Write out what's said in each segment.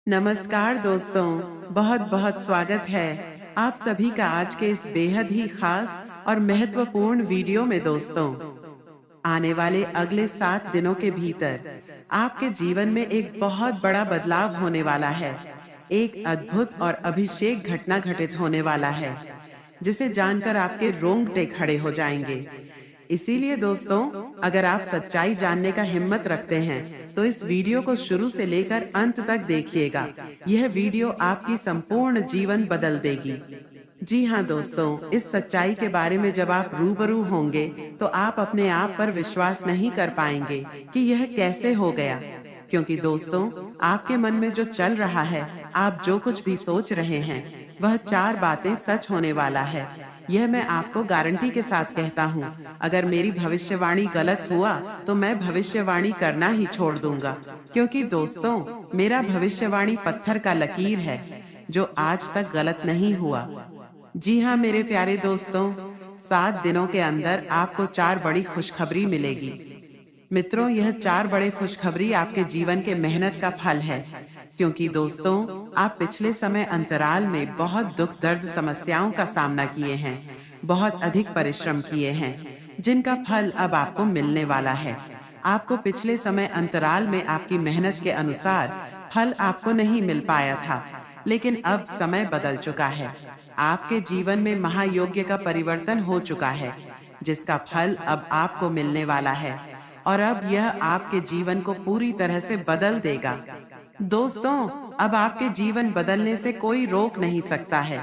नमस्कार दोस्तों, बहुत बहुत स्वागत है आप सभी का आज के इस बेहद ही खास और महत्वपूर्ण वीडियो में। दोस्तों, आने वाले अगले 7 दिनों के भीतर आपके जीवन में एक बहुत बड़ा बदलाव होने वाला है। एक अद्भुत और अभिषेक घटना घटित होने वाला है जिसे जानकर आपके रोंगटे खड़े हो जाएंगे। इसीलिए दोस्तों, अगर आप सच्चाई जानने का हिम्मत रखते हैं तो इस वीडियो को शुरू से लेकर अंत तक देखिएगा। यह वीडियो आपकी संपूर्ण जीवन बदल देगी। जी हाँ दोस्तों, इस सच्चाई के बारे में जब आप रूबरू होंगे तो आप अपने आप पर विश्वास नहीं कर पाएंगे कि यह कैसे हो गया। क्योंकि दोस्तों, आपके मन में जो चल रहा है, आप जो कुछ भी सोच रहे हैं, वह 4 बातें सच होने वाला है। यह मैं आपको गारंटी के साथ कहता हूँ। अगर मेरी भविष्यवाणी गलत हुआ तो मैं भविष्यवाणी करना ही छोड़ दूंगा, क्योंकि दोस्तों, मेरा भविष्यवाणी पत्थर का लकीर है जो आज तक गलत नहीं हुआ। जी हाँ मेरे प्यारे दोस्तों, 7 दिनों के अंदर आपको 4 बड़ी खुशखबरी मिलेगी। मित्रों, यह 4 बड़े खुशखबरी आपके जीवन के मेहनत का फल है। क्योंकि दोस्तों, आप पिछले समय अंतराल में बहुत दुख दर्द समस्याओं का सामना किए हैं, बहुत अधिक परिश्रम किए हैं, जिनका फल अब आपको मिलने वाला है। आपको पिछले समय अंतराल में आपकी मेहनत के अनुसार फल आपको नहीं मिल पाया था, लेकिन अब समय बदल चुका है। आपके जीवन में महायोग्य का परिवर्तन हो चुका है, जिसका फल अब आपको मिलने वाला है और अब यह आपके जीवन को पूरी तरह से बदल देगा। दोस्तों, अब आपके जीवन बदलने से कोई रोक नहीं सकता है।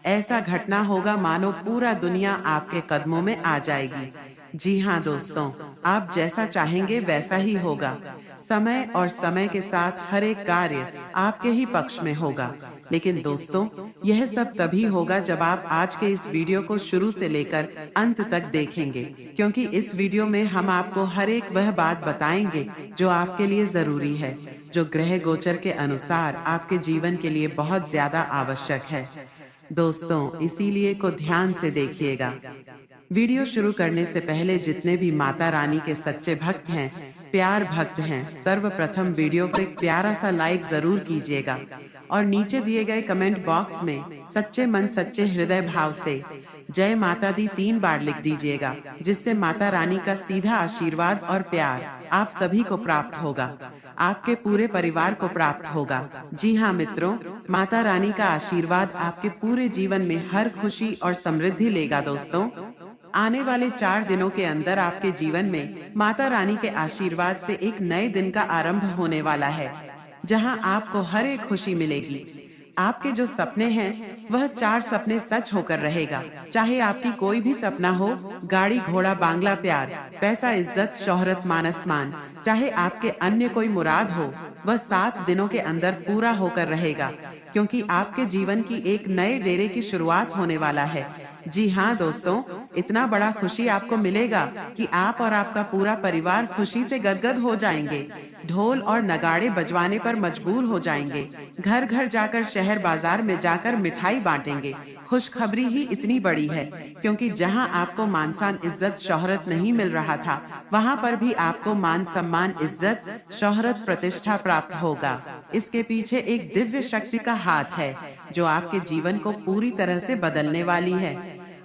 ऐसा घटना होगा मानो पूरा दुनिया आपके कदमों में आ जाएगी। जी हाँ दोस्तों, आप जैसा चाहेंगे वैसा ही होगा। समय और समय के साथ हर एक कार्य आपके ही पक्ष में होगा। लेकिन दोस्तों, यह सब तभी होगा जब आप आज के इस वीडियो को शुरू से लेकर अंत तक देखेंगे, क्योंकि इस वीडियो में हम आपको हर एक वह बात बताएंगे जो आपके लिए जरूरी है, जो ग्रह गोचर के अनुसार आपके जीवन के लिए बहुत ज्यादा आवश्यक है। दोस्तों, इसीलिए को ध्यान से देखिएगा। वीडियो शुरू करने से पहले जितने भी माता रानी के सच्चे भक्त हैं, प्यार भक्त हैं, सर्वप्रथम वीडियो को एक प्यारा सा लाइक जरूर कीजिएगा और नीचे दिए गए कमेंट बॉक्स में सच्चे मन सच्चे हृदय भाव से जय माता दी 3 बार लिख दीजिएगा, जिससे माता रानी का सीधा आशीर्वाद और प्यार आप सभी को प्राप्त होगा, आपके पूरे परिवार को प्राप्त होगा। जी हाँ मित्रों, माता रानी का आशीर्वाद आपके पूरे जीवन में हर खुशी और समृद्धि लेगा। दोस्तों, आने वाले 4 दिनों के अंदर आपके जीवन में माता रानी के आशीर्वाद से एक नए दिन का आरंभ होने वाला है, जहां आपको हर एक खुशी मिलेगी। आपके जो सपने हैं, वह 4 सपने सच होकर रहेगा। चाहे आपकी कोई भी सपना हो, गाड़ी घोड़ा बांग्ला प्यार, पैसा इज्जत शोहरत मान सम्मान, चाहे आपके अन्य कोई मुराद हो, वह 7 दिनों के अंदर पूरा होकर रहेगा, क्योंकि आपके जीवन की एक नए डेरे की शुरुआत होने वाला है। जी हाँ दोस्तों, इतना बड़ा खुशी आपको मिलेगा कि आप और आपका पूरा परिवार खुशी से गदगद हो जाएंगे। ढोल और नगाड़े बजवाने पर मजबूर हो जाएंगे। घर घर जाकर शहर बाजार में जाकर मिठाई बांटेंगे। खुशखबरी ही इतनी बड़ी है, क्योंकि जहां आपको मान सम्मान इज्जत शोहरत नहीं मिल रहा था, वहां पर भी आपको मान सम्मान इज्जत शोहरत प्रतिष्ठा प्राप्त होगा। इसके पीछे एक दिव्य शक्ति का हाथ है जो आपके जीवन को पूरी तरह से बदलने वाली है।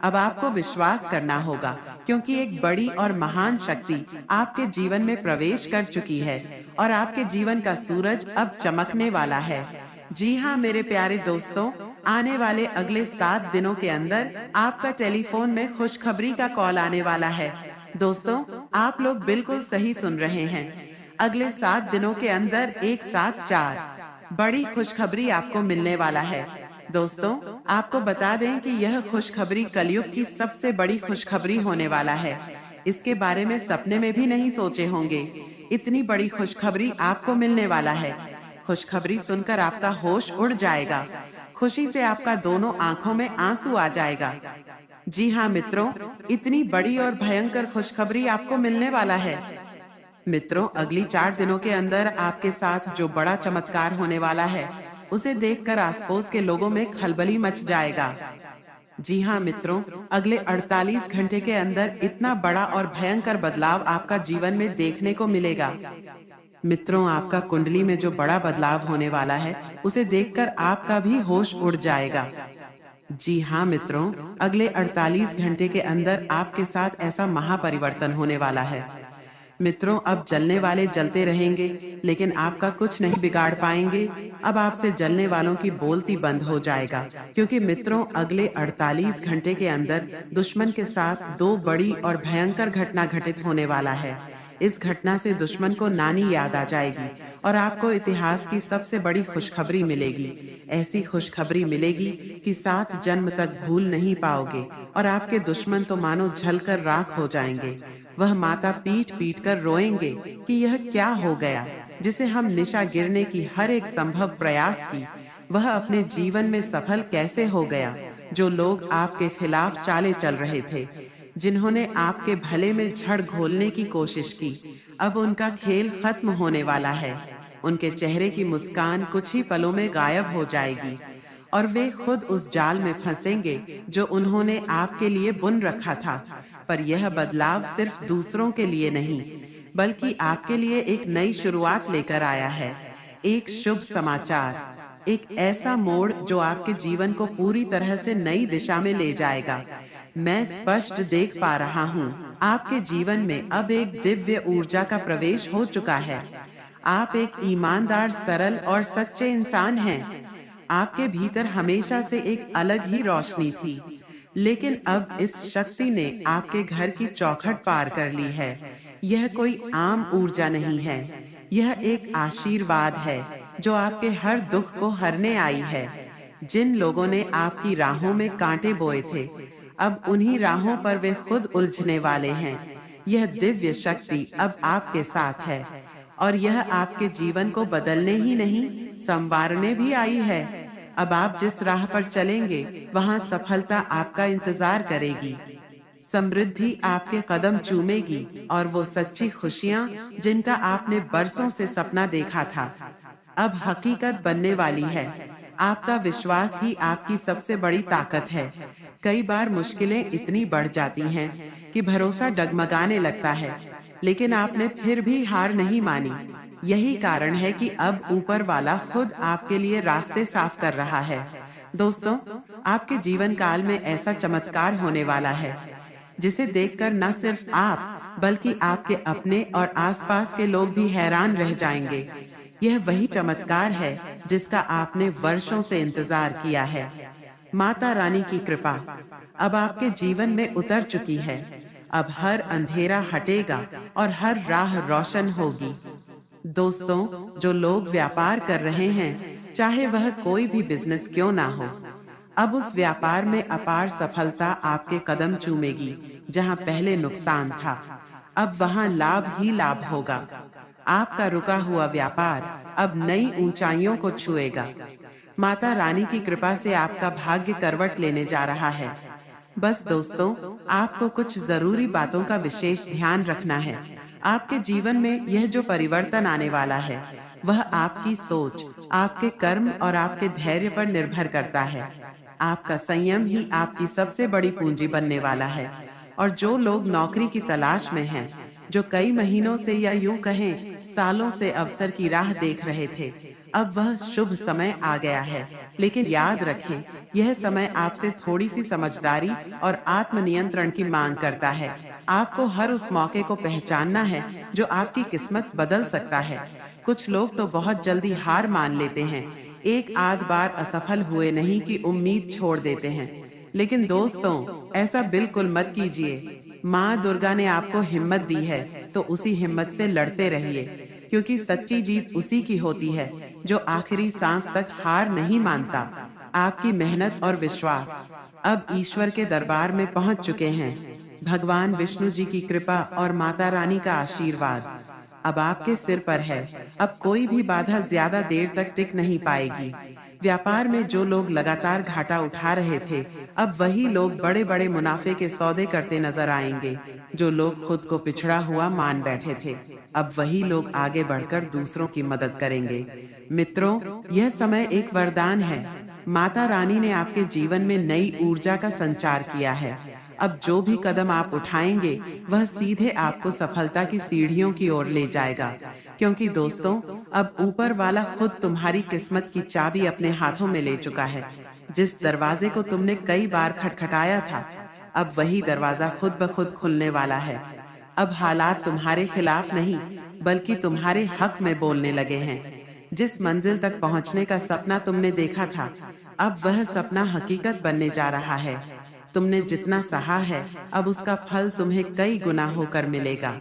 अब आपको विश्वास करना होगा, क्योंकि एक बड़ी और महान शक्ति आपके जीवन में प्रवेश कर चुकी है और आपके जीवन का सूरज अब चमकने वाला है। जी हाँ मेरे प्यारे दोस्तों, आने वाले अगले 7 दिनों के अंदर आपका टेलीफोन में खुशखबरी का कॉल आने वाला है। दोस्तों, आप लोग बिल्कुल सही सुन रहे हैं। अगले 7 दिनों के अंदर एक साथ 4 बड़ी खुशखबरी आपको मिलने वाला है। दोस्तों, आपको बता दें कि यह खुशखबरी कलयुग की सबसे बड़ी खुशखबरी होने वाला है। इसके बारे में सपने में भी नहीं सोचे होंगे। इतनी बड़ी खुशखबरी आपको मिलने वाला है। खुशखबरी सुनकर आपका होश उड़ जाएगा। खुशी से आपका दोनों आंखों में आंसू आ जाएगा। जी हाँ मित्रों, इतनी बड़ी और भयंकर खुशखबरी आपको मिलने वाला है। मित्रों, अगली 4 दिनों के अंदर आपके साथ जो बड़ा चमत्कार होने वाला है, उसे देखकर आसपास के लोगों में खलबली मच जाएगा। जी हाँ मित्रों, अगले 48 घंटे के अंदर इतना बड़ा और भयंकर बदलाव आपका जीवन में देखने को मिलेगा। मित्रों, आपका कुंडली में जो बड़ा बदलाव होने वाला है, उसे देखकर आपका भी होश उड़ जाएगा। जी हाँ मित्रों, अगले 48 घंटे के अंदर आपके साथ ऐसा महापरिवर्तन होने वाला है। मित्रों, अब जलने वाले जलते रहेंगे, लेकिन आपका कुछ नहीं बिगाड़ पाएंगे। अब आपसे जलने वालों की बोलती बंद हो जाएगा, क्योंकि मित्रों अगले 48 घंटे के अंदर दुश्मन के साथ दो बड़ी और भयंकर घटना घटित होने वाला है। इस घटना से दुश्मन को नानी याद आ जाएगी और आपको इतिहास की सबसे बड़ी खुशखबरी मिलेगी। ऐसी खुशखबरी मिलेगी कि 7 जन्म तक भूल नहीं पाओगे और आपके दुश्मन तो मानो जलकर राख हो जाएंगे। वह माता पीट पीट कर रोएंगे कि यह क्या हो गया, जिसे हम निशा गिरने की हर एक संभव प्रयास की, वह अपने जीवन में सफल कैसे हो गया। जो लोग आपके खिलाफ चाले चल रहे थे, जिन्होंने आपके भले में झड़ घोलने की कोशिश की, अब उनका खेल खत्म होने वाला है। उनके चेहरे की मुस्कान कुछ ही पलों में गायब हो जाएगी और वे खुद उस जाल में फंसेंगे जो उन्होंने आपके लिए बुन रखा था। पर यह बदलाव सिर्फ दूसरों के लिए नहीं, बल्कि आपके लिए एक नई शुरुआत लेकर आया है। एक शुभ समाचार, एक ऐसा मोड़ जो आपके जीवन को पूरी तरह से नई दिशा में ले जाएगा। मैं स्पष्ट देख पा रहा हूँ, आपके जीवन में अब एक दिव्य ऊर्जा का प्रवेश हो चुका है। आप एक ईमानदार, सरल और सच्चे इंसान हैं। आपके भीतर हमेशा से एक अलग ही रोशनी थी, लेकिन अब इस शक्ति ने आपके घर की चौखट पार कर ली है। यह कोई आम ऊर्जा नहीं है, यह एक आशीर्वाद है जो आपके हर दुख को हरने आई है। जिन लोगों ने आपकी राहों में कांटे बोए थे, अब उन्हीं राहों पर वे खुद उलझने वाले हैं। यह दिव्य शक्ति अब आपके साथ है और यह आपके जीवन को बदलने ही नहीं, संवारने भी आई है। अब आप जिस राह पर चलेंगे, वहां सफलता आपका इंतजार करेगी। समृद्धि आपके कदम चूमेगी और वो सच्ची खुशियां जिनका आपने बरसों से सपना देखा था, अब हकीकत बनने वाली है। आपका विश्वास ही आपकी सबसे बड़ी ताकत है। कई बार मुश्किलें इतनी बढ़ जाती हैं कि भरोसा डगमगाने लगता है, लेकिन आपने फिर भी हार नहीं मानी। यही कारण है कि अब ऊपर वाला खुद आपके लिए रास्ते साफ कर रहा है। दोस्तों, आपके जीवन काल में ऐसा चमत्कार होने वाला है जिसे देखकर न सिर्फ आप, बल्कि आपके अपने और आसपास के लोग भी हैरान रह जाएंगे। यह वही चमत्कार है जिसका आपने वर्षों से इंतजार किया है। माता रानी की कृपा अब आपके जीवन में उतर चुकी है। अब हर अंधेरा हटेगा और हर राह रोशन होगी। दोस्तों, जो लोग व्यापार कर रहे हैं, चाहे वह कोई भी बिजनेस क्यों ना हो, अब उस व्यापार में अपार सफलता आपके कदम चूमेगी। जहां पहले नुकसान था, अब वहां लाभ ही लाभ होगा। आपका रुका हुआ व्यापार अब नई ऊंचाइयों को छुएगा। माता रानी की कृपा से आपका भाग्य करवट लेने जा रहा है। बस दोस्तों, आपको कुछ जरूरी बातों का विशेष ध्यान रखना है। आपके जीवन में यह जो परिवर्तन आने वाला है, वह आपकी सोच, आपके कर्म और आपके धैर्य पर निर्भर करता है। आपका संयम ही आपकी सबसे बड़ी पूंजी बनने वाला है। और जो लोग नौकरी की तलाश में हैं, जो कई महीनों से या यूं कहें सालों से अवसर की राह देख रहे थे, अब वह शुभ समय आ गया है। लेकिन याद रखें, यह समय आपसे थोड़ी सी समझदारी और आत्मनियंत्रण की मांग करता है। आपको हर उस मौके को पहचानना है जो आपकी किस्मत बदल सकता है। कुछ लोग तो बहुत जल्दी हार मान लेते हैं, एक आध बार असफल हुए नहीं कि उम्मीद छोड़ देते हैं। लेकिन दोस्तों, ऐसा बिल्कुल मत कीजिए। माँ दुर्गा ने आपको हिम्मत दी है, तो उसी हिम्मत से लड़ते रहिए, क्योंकि सच्ची जीत उसी की होती है जो आखिरी सांस तक हार नहीं मानता। आपकी मेहनत और विश्वास अब ईश्वर के दरबार में पहुंच चुके हैं। भगवान विष्णु जी की कृपा और माता रानी का आशीर्वाद अब आपके सिर पर है। अब कोई भी बाधा ज्यादा देर तक टिक नहीं पाएगी। व्यापार में जो लोग लगातार घाटा उठा रहे थे, अब वही लोग बड़े बड़े मुनाफे के सौदे करते नजर आएंगे। जो लोग खुद को पिछड़ा हुआ मान बैठे थे, अब वही लोग आगे बढ़कर दूसरों की मदद करेंगे। मित्रों, यह समय एक वरदान है। माता रानी ने आपके जीवन में नई ऊर्जा का संचार किया है। अब जो भी कदम आप उठाएंगे, वह सीधे आपको सफलता की सीढ़ियों की ओर ले जाएगा। क्योंकि दोस्तों, अब ऊपर वाला खुद तुम्हारी किस्मत की चाबी अपने हाथों में ले चुका है। जिस दरवाजे को तुमने कई बार खटखटाया था, अब वही दरवाजा खुद ब खुद खुलने वाला है। अब हालात तुम्हारे खिलाफ नहीं, बल्कि तुम्हारे हक में बोलने लगे हैं। जिस मंजिल तक पहुंचने का सपना तुमने देखा था, अब वह सपना हकीकत बनने जा रहा है। तुमने जितना सहा है, अब उसका फल तुम्हें कई गुना होकर मिलेगा।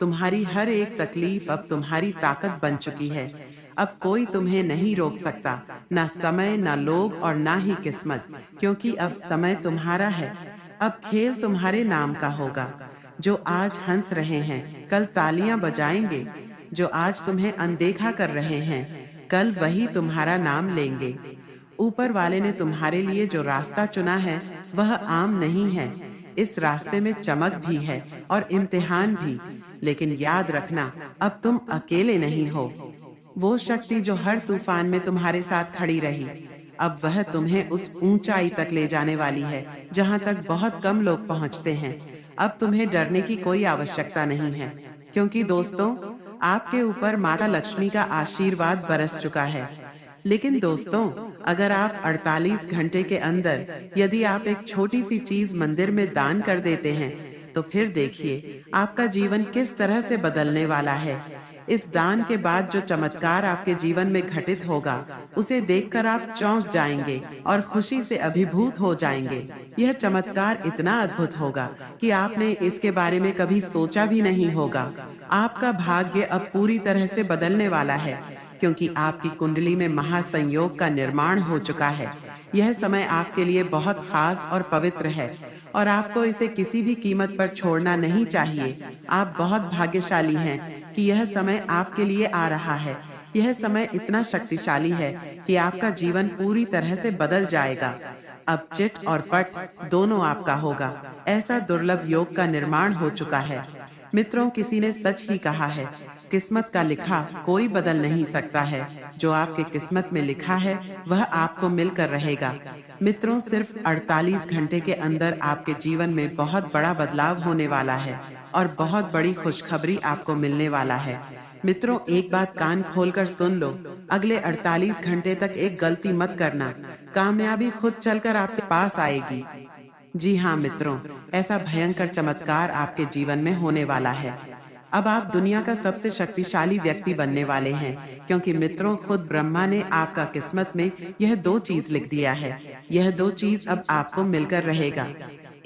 तुम्हारी हर एक तकलीफ अब तुम्हारी ताकत बन चुकी है। अब कोई तुम्हें नहीं रोक सकता, ना समय, ना लोग और ना ही किस्मत, क्योंकि अब समय तुम्हारा है। अब खेल तुम्हारे नाम का होगा। जो आज हंस रहे हैं, कल तालियां बजाएंगे। जो आज तुम्हें अनदेखा कर रहे हैं, कल वही तुम्हारा नाम लेंगे। ऊपर वाले ने तुम्हारे लिए जो रास्ता चुना है, वह आम नहीं है। इस रास्ते में चमक भी है और इम्तिहान भी, लेकिन याद रखना, अब तुम अकेले नहीं हो। वो शक्ति जो हर तूफान में तुम्हारे साथ खड़ी रही, अब वह तुम्हें उस ऊंचाई तक ले जाने वाली है जहां तक बहुत कम लोग पहुंचते हैं। अब तुम्हें डरने की कोई आवश्यकता नहीं है, क्योंकि दोस्तों, आपके ऊपर माता लक्ष्मी का आशीर्वाद बरस चुका है। लेकिन दोस्तों, अगर आप 48 घंटे के अंदर यदि आप एक छोटी सी चीज मंदिर में दान कर देते हैं, तो फिर देखिए आपका जीवन किस तरह से बदलने वाला है। इस दान के बाद जो चमत्कार आपके जीवन में घटित होगा, उसे देखकर आप चौंक जाएंगे और खुशी से अभिभूत हो जाएंगे। यह चमत्कार इतना अद्भुत होगा कि आपने इसके बारे में कभी सोचा भी नहीं होगा। आपका भाग्य अब पूरी तरह से बदलने वाला है, क्योंकि आपकी कुंडली में महासंयोग का निर्माण हो चुका है। यह समय आपके लिए बहुत खास और पवित्र है और आपको इसे किसी भी कीमत पर छोड़ना नहीं चाहिए। आप बहुत भाग्यशाली हैं कि यह समय आपके लिए आ रहा है। यह समय इतना शक्तिशाली है कि आपका जीवन पूरी तरह से बदल जाएगा। अब चिट और पट दोनों आपका होगा। ऐसा दुर्लभ योग का निर्माण हो चुका है। मित्रों, किसी ने सच ही कहा है, किस्मत का लिखा कोई बदल नहीं सकता है। जो आपके किस्मत में लिखा है, वह आपको मिलकर रहेगा। मित्रों, सिर्फ 48 घंटे के अंदर आपके जीवन में बहुत बड़ा बदलाव होने वाला है और बहुत बड़ी खुशखबरी आपको मिलने वाला है। मित्रों, एक बात कान खोलकर सुन लो, अगले 48 घंटे तक एक गलती मत करना। कामयाबी खुद चलकर आपके पास आएगी। जी हाँ मित्रों, ऐसा भयंकर चमत्कार आपके जीवन में होने वाला है। अब आप दुनिया का सबसे शक्तिशाली व्यक्ति बनने वाले हैं, क्योंकि मित्रों, खुद ब्रह्मा ने आपका किस्मत में यह 2 चीज लिख दिया है। यह 2 चीज अब आपको मिलकर रहेगा।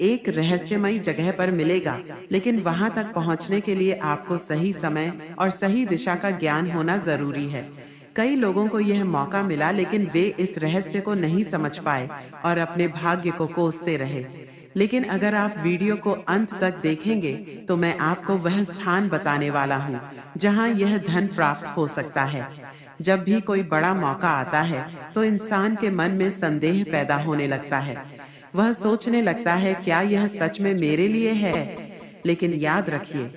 एक रहस्यमयी जगह पर मिलेगा, लेकिन वहां तक पहुंचने के लिए आपको सही समय और सही दिशा का ज्ञान होना जरूरी है। कई लोगों को यह मौका मिला, लेकिन वे इस रहस्य को नहीं समझ पाए और अपने भाग्य को कोसते रहे। लेकिन अगर आप वीडियो को अंत तक देखेंगे, तो मैं आपको वह स्थान बताने वाला हूँ जहाँ यह धन प्राप्त हो सकता है। जब भी कोई बड़ा मौका आता है, तो इंसान के मन में संदेह पैदा होने लगता है। वह सोचने लगता है, क्या यह सच में मेरे लिए है? लेकिन याद रखिए,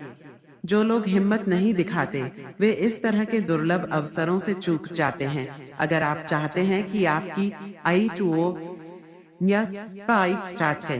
जो लोग हिम्मत नहीं दिखाते, वे इस तरह के दुर्लभ अवसरों से चूक जाते हैं। अगर आप चाहते हैं कि आपकी I2O या स्पाइक स्टार्ट है,